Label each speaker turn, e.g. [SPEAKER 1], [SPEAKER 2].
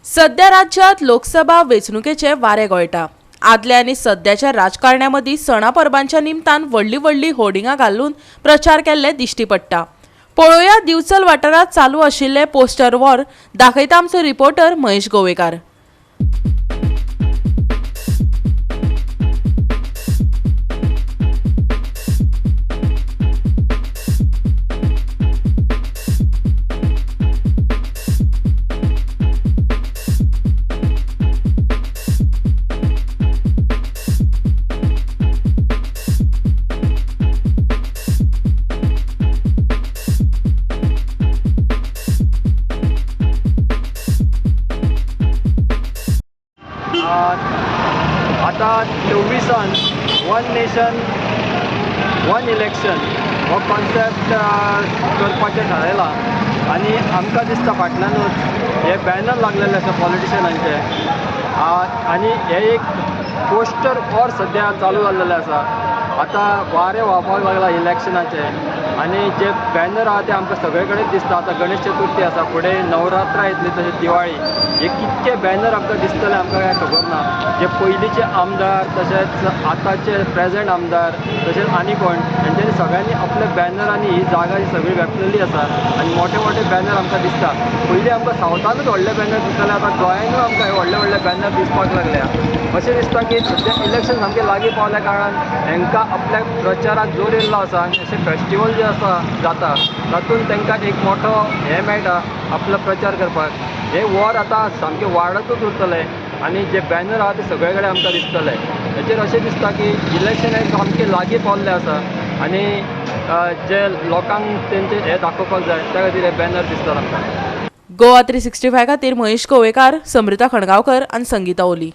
[SPEAKER 1] सध्या राज्यात लोकसभा वेंचणुकेचे वारे गळटा। आदल्या आणि सध्याच्या राजकारण्यामध्ये सणा परबांच्या निमतान व्हडली होर्डिंगां घालून प्रचार केल्ले दिश्टी पडटा। पळोवया दिवचल वाठारात चालू आशिल्ले पोस्टर वॉर, दाखयता आमचो रिपोर्टर महेश गोवेकार।
[SPEAKER 2] आता 24 वन नेशन वन इलेक्शन हो कॉन्सेप्ट करपाचें थारायला आनी आमकां दिसता फाटल्यानूच हे बॅनर लागलेले आसा पॉलिटिशियनांचे आनी हे एक पोस्टर वॉर सद्या चालू जाल्लेले आसा। आता वारे व्हांवपाक लागला इलेक्शनाचे आनी जे बॅनर आहा ते आमकां सगळे कडेन दिसता। आतां गणेश चतुर्थी आसा, फुडें नवरात्रा येतली, तशें दिवाळी, हे कितके बॅनर आमकां दिसतले आमकां काय खबर ना। जे पयलींचे आमदार तशेंच आतांचे प्रेझेंट आमदार तशेंच आनी कोण हेंच्यांनी सगळ्यांनी आपले बॅनरांनी ही जागा जी सगळी व्यापलेली आसा आनी मोठे मोठे बॅनर आमकां दिसता। पयलीं आमकां सावथानूच व्हडले बॅनर दिसताले, आतां गोंयानूय आमकां हे व्हडले बॅनर दिसपाक लागल्या। अशें दिसता की सद्या इलेक्शन सामकें लागीं पावल्या कारणान हांकां आपल्या प्रचाराक जोर येयल्लो आसा। अशें फेस्टिवल जे आसा जाता तातूंत तांकां एक मोठो हें मेळटा आपलो प्रचार करपाक। हे वॉर आतां सामकें वाडतूच उरतलें आनी जे बॅनर आहा ते सगळे कडेन आमकां दिसतले। हेचेर अशें दिसता की इलेक्शन एक सामकें लागीं पावल्लें आसा आनी जे लोकांक तेंचे हे दाखोवपाक जाय त्या खातीर हे बॅनर दिसतात आमकां।
[SPEAKER 1] गोवा 365 खातीर महेश गोवेकार, समृता खणगांवकर आनी संगीता ओली।